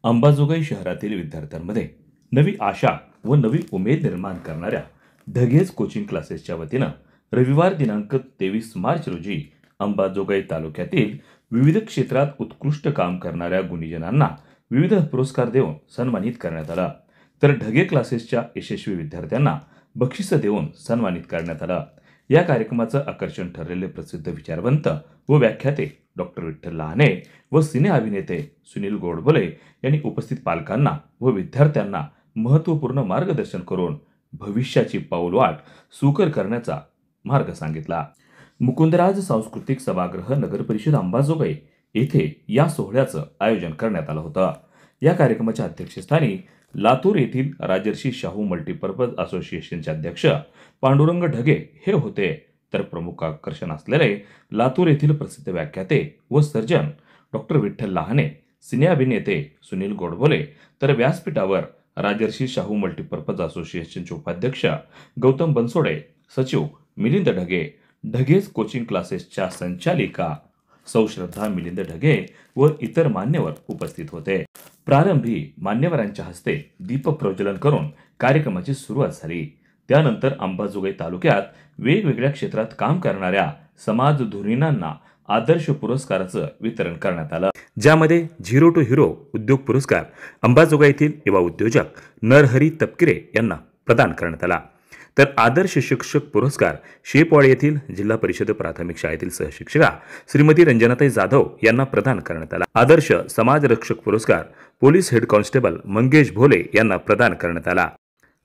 अंबाजोगाई शहरातील विद्यार्थ्यांमध्ये नवी आशा व नवी उमेद निर्माण करणाऱ्या ढगेज कोचिंग क्लासेसच्या वतीनं रविवार दिनांक 23 मार्च रोजी अंबाजोगाई तालुक्यातील विविध क्षेत्रात उत्कृष्ट काम करणाऱ्या गुणीजनांना विविध पुरस्कार देऊन सन्मानित करण्यात आलं। तर ढगे क्लासेसच्या यशस्वी विद्यार्थ्यांना बक्षिसं देऊन सन्मानित करण्यात आलं। या कार्यक्रमाचं आकर्षण ठरलेले प्रसिद्ध विचारवंत व व्याख्याते डॉक्टर विठ्ठल लहाने व सिने अभिनेते सुनील गोडबोले यांनी उपस्थित पालकांना व विद्यार्थ्यांना महत्त्वपूर्ण मार्गदर्शन करून भविष्याची पाऊलवाट सुकर करण्याचा मार्ग सांगितला। मुकुंदराज सांस्कृतिक सभागृह नगर परिषद अंबाजोगाई येथे या सोहळ्याचं आयोजन करण्यात आलं होतं। या कार्यक्रमाच्या अध्यक्षस्थानी लातूर येथील राजर्षी शाहू मल्टीपर्पज असोसिएशनचे अध्यक्ष पांडुरंग ढगे हे होते। तर प्रमुख आकर्षण असलेले लातूर येथील प्रसिद्ध व्याख्याते व सर्जन डॉक्टर विठ्ठल लहाने, सिने अभिनेते सुनील गोडबोले, तर व्यासपीठावर राजर्षी शाहू मल्टीपर्पज असोसिएशनचे उपाध्यक्ष गौतम बनसोडे, सचिव मिलिंद ढगे, ढगेज कोचिंग क्लासेसच्या संचालिका सौ श्रद्धा मिलिंद ढगे व इतर मान्यवर उपस्थित होते। प्रारंभी मान्यवरांच्या हस्ते दीप प्रज्वलन करून कार्यक्रमाची सुरुवात झाली। त्यानंतर अंबाजोगाई तालुक्यात वेगवेगळ्या क्षेत्रात काम करणाऱ्या समाज धुरीणांना आदर्श पुरस्काराचं वितरण करण्यात आलं, ज्यामध्ये झिरो टू हिरो उद्योग पुरस्कार अंबाजोगाई येथील युवा उद्योजक नरहरी तपकिरे यांना प्रदान करण्यात आला। तर आदर्श शिक्षक पुरस्कार शेपवाडी येथील जिल्हा परिषद प्राथमिक शाळेतील सहशिक्षिका श्रीमती रंजनाताई जाधव यांना प्रदान करण्यात आला। आदर्श समाज रक्षक पुरस्कार पोलीस हेड कॉन्स्टेबल मंगेश भोले यांना प्रदान करण्यात आला।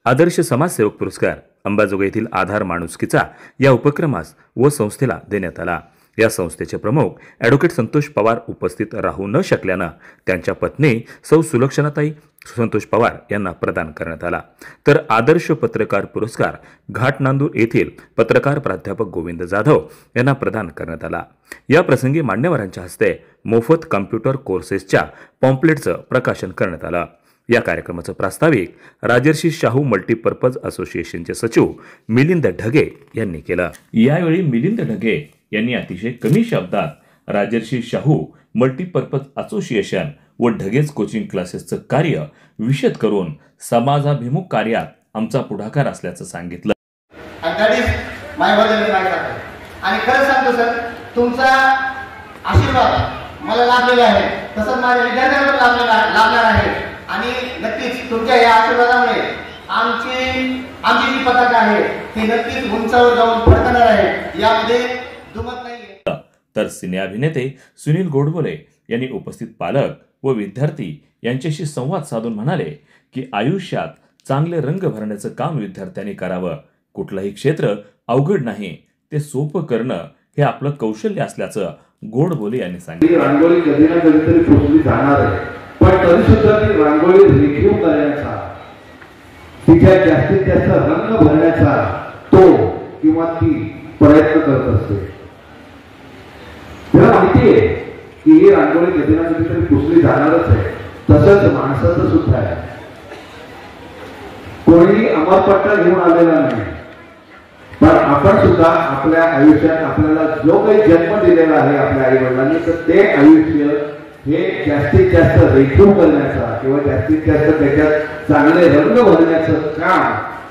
आदर्श समाजसेवक पुरस्कार अंबाजोगाई येथील आधार माणुसकीचा या उपक्रमास व संस्थेला देण्यात आला। या संस्थेचे प्रमुख ॲडव्होकेट संतोष पवार उपस्थित राहू न शकल्यानं त्यांच्या पत्नी सौ सुलक्षणाताई संतोष पवार यांना प्रदान करण्यात आला। तर आदर्श पत्रकार पुरस्कार घाटनांदूर येथील पत्रकार प्राध्यापक गोविंद जाधव यांना प्रदान करण्यात आला। या प्रसंगी मान्यवरांच्या हस्ते मोफत कॉम्प्युटर कोर्सेसच्या पॉम्पलेटचं प्रकाशन करण्यात आलं। या कार्यक्रमाचं प्रास्ताविक राजर्षी शाहू मल्टीपर्पज असोसिएशनचे सचिव मिलिंद ढगे यांनी केलं। यावेळी मिलिंद ढगे यांनी अतिशय कमी शब्दात राजर्षी शाहू मल्टीपर्पज असोसिएशन व ढगेज कोचिंग क्लासेसचं कार्य विशद करून समाजाभिमुख कार्यात आमचा पुढाकार असल्याचं सांगितलं। आणि खरं सांगतो सर, तुमचा आशीर्वाद मला लाभलेला आहे, तसंच माझ्या विद्यार्थ्यांना लाभणार आहे आणि नक्कीच तुमच्या या आशीर्वादामुळे आमची जी पताका आहे ती नक्कीच उंचावर जाऊन फडकणार आहे, यामध्ये दुमत नाहीये। तर सिने अभिनेते सुनील गोडबोले यांनी उपस्थित पालक व विद्यार्थी यांच्याशी संवाद साधून म्हणाले की आयुष्यात चांगले रंग भरण्याचं काम विद्यार्थ्यांनी करावं। कुठलंही क्षेत्र अवघड नाही, ते सोपं करणं हे आपलं कौशल्य असल्याचं गोडबोले यांनी सांगितलं। रांगोळी कधी ना कधीतरी पोचली जाणार आहे, पण तरी सुद्धा ती रांगोळी रेखीव करण्याचा, तिच्यात जास्तीत जास्त रंग भरण्याचा तो किंवा ती प्रयत्न करत असते। तिला माहिती आहे की ही रांगोळी कधी ना कधीतरी पुसली जाणारच आहे। तसंच माणसाचं सुद्धा आहे, कोणी अमरपट्टा घेऊन आलेला नाही, पण आपण सुद्धा आपल्या आयुष्यात आपल्याला जो काही जन्म दिलेला आहे आपल्या आई वडिलांनी, तर ते आयुष्य हे जास्तीत जास्त रेखीव करण्याचा किंवा जास्तीत जास्त त्याच्यात चांगले रंग भरण्याचं काम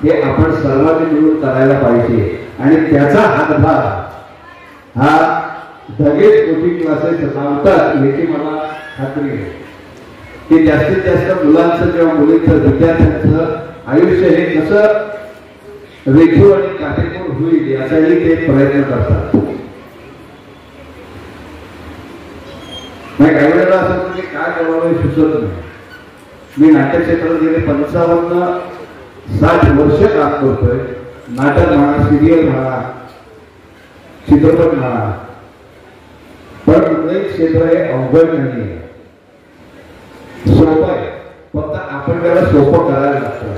हे आपण सर्वांनी मिळून करायला पाहिजे। आणि त्याचा हातभार हा ढगेज कोचिंग क्लासेस लावतात याची मला खात्री आहे की जास्तीत जास्त मुलांचं किंवा मुलींचं विद्यार्थ्यांचं आयुष्य हे कसं रेखीव आणि काटेकोर होईल याचाही ते प्रयत्न करतात। काही वेळेला असं म्हणजे काय करावं हे सुचत नाही। मी नाट्य क्षेत्रात गेले 55-60 वर्ष काम करतोय। नाटक म्हणा, सिरियल म्हणा, चित्रपट म्हणा, पण कुठलंही क्षेत्र हे अवघड नाही, सोपं आहे, फक्त आपण त्याला सोपं करायला लागतं।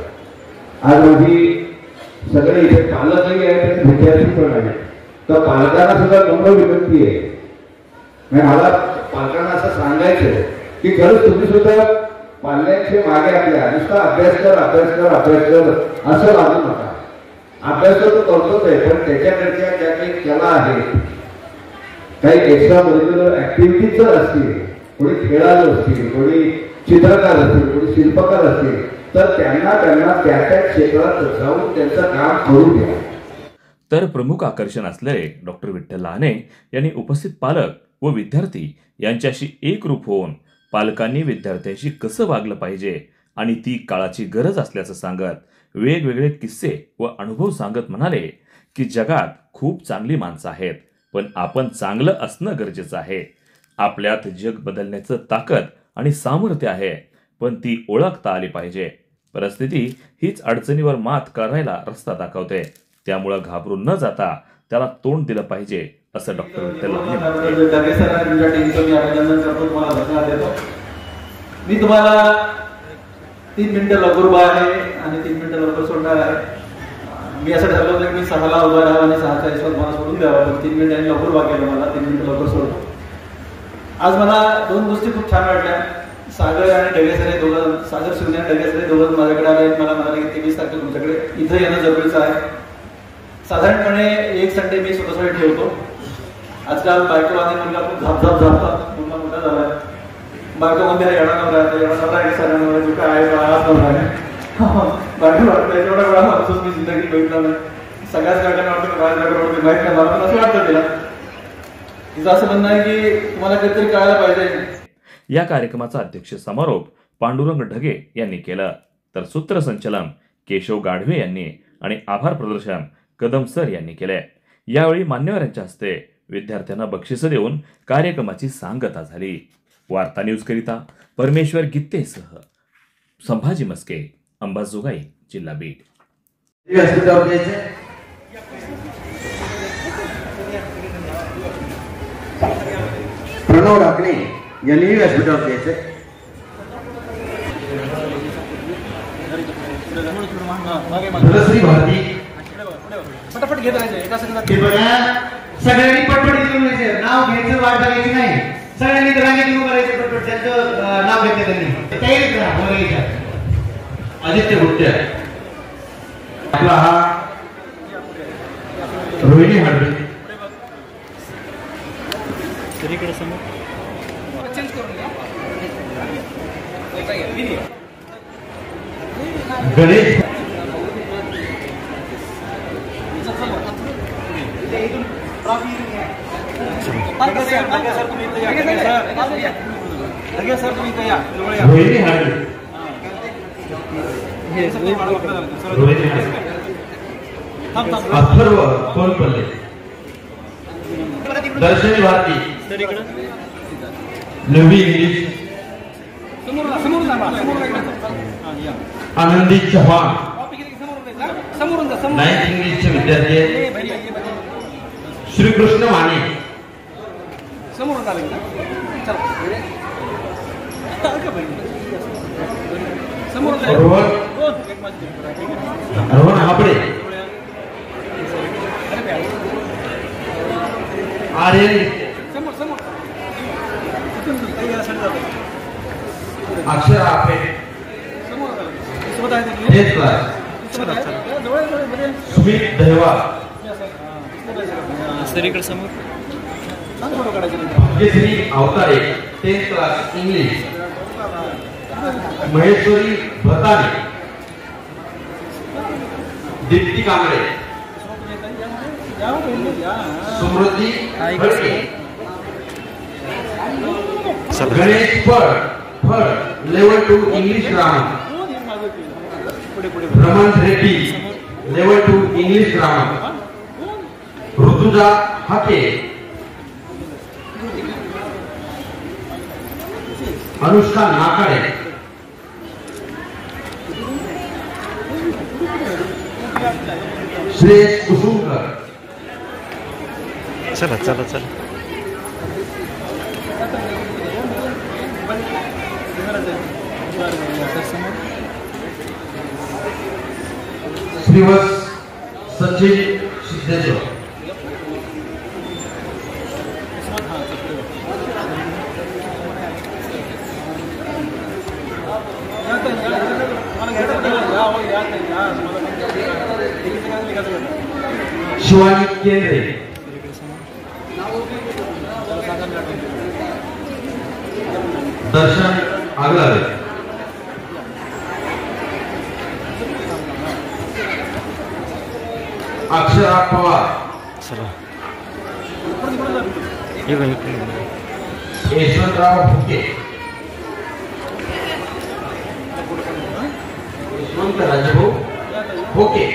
आज माझी सगळे इथे पालकही आहेत आणि विद्यार्थी पण आहेत, तर पालकांना सुद्धा नम्र विनंती आहे, मला पालकांना असं सांगायचं की खरंच तुम्ही सुद्धा पाल्याच्या मागे आपल्या नुसता अभ्यास कर असं लागू नका. अभ्यास तर करतोच आहे, पण त्याच्याकडच्या ज्या काही कला आहेत, काही एक्स्ट्रा करिक्युलर ऍक्टिव्हिटीज जर असतील, कोणी खेळाडू असतील, कोणी चित्रकार असतील, कोणी शिल्पकार असतील, तर त्यांना त्या क्षेत्रात जाऊन त्यांचं काम करू द्या. तर प्रमुख आकर्षण असलेले डॉक्टर विठ्ठल लहाने यांनी उपस्थित पालक व विद्यार्थी यांच्याशी एकरूप होऊन पालकांनी विद्यार्थ्यांशी कसं वागलं पाहिजे आणि ती काळाची गरज असल्याचं सांगत वेगवेगळे किस्से व अनुभव सांगत म्हणाले की जगात खूप चांगली माणसं आहेत, पण आपण चांगलं असणं गरजेचं आहे. आपल्यात जग बदलण्याचं ताकद आणि सामर्थ्य आहे, पण ती ओळखता आली पाहिजे. परिस्थिती हीच अडचणीवर मात करायला रस्ता दाखवते, त्यामुळं घाबरून न जाता त्याला तोंड दिलं पाहिजे असं डॉक्टर विठ्ठल मी तुम्हाला 3 मिनिटं लवकर उभा आहे आणि 3 मिनिटं लवकर सोडणार आहे. मी असं ठरवलं होतं की मी 6ला उभा राहावं आणि 6:40 मला सोडून द्यावं, पण 3 मिनिटांनी लवकर उभा केलं मला. 3 मिनिटं लवकर सोडतो. आज मला 2 गोष्टी खूप छान वाटल्या. सागर आणि ढगेसर हे दोघं, सागर शिवने आणि ढगेसर हे दोघं माझ्याकडे आले. मला म्हणाले की 23 तारखेला तुमच्याकडे इथं येणं जरुरीचं आहे. साधारणपणे एक संडे मी स्वतःसाठी ठेवतो. आजकाल बायको आणि मुलगा खूप झापतात. मुलगा मोठा झालाय, बायको मध्ये येणार नवरा एक सारा नवरा जो काय आज नवरा आहे. बायको वाटतं एवढा वेळा माणूस मी जिंदगी बघितला नाही. सगळ्याच बायकांना वाटतं बाहेर जागा वाटते माहीत नाही मला, असं वाटतं तिला. तिचं असं म्हणणं आहे की तुम्हाला काहीतरी कळायला पाहिजे. या कार्यक्रमाचा अध्यक्ष समारोप पांडुरंग ढगे यांनी केलं, तर सूत्रसंचलन केशव गाढवे यांनी आणि आभार प्रदर्शन कदम सर यांनी केले. यावेळी मान्यवरांच्या हस्ते विद्यार्थ्यांना बक्षिसं देऊन कार्यक्रमाची सांगता झाली. वार्ता न्यूज करिता परमेश्वर गित्तेसह संभाजी मस्के, अंबाजोगाई, जिल्हा बीड. प्रणव डाकणे यांनी व्यासपीठावर द्यायचे. धनश्री भारती फटाफट घेत राहायचं एका संघात. सगळ्यांनी पटपट लिहून घ्यायचं, नाव घ्यायचं, वाट बघायची नाही. सगळ्यांनी रांगेत उभं राहायचं, पटपट त्यांचं नाव घेतलं त्यांनी तयारीत राहा. आदित्य गुप्ते आपला हा रोहिणी हाडवे गणेश रोहिणी हाडवे अथर्व कोलपल्ले दर्शनी भारती नवी इंग्लिश आनंदी चव्हाण 9th इंग्लिशचे विद्यार्थी श्रीकृष्ण माने रोहन हापडे आर्यन अक्षर आपे Sumit दहवाल Bhagyashree Avtare 10th class English Maheshwari Bhatane Deepti Kamble Samruddhi Ganesh Phad level 2 English grammar Raman Reddy level 2 English grammar Rutuja Hake Anushka Nakade Shreyas Kusumkar चला चला चला श्रीवत्स सचिन सिद्धेश्वर शिवानी केंद्रे, दर्शन आगलावे, अक्षरा पवार, यशवंतराव भुके, यशवंत राजभाऊ भुके,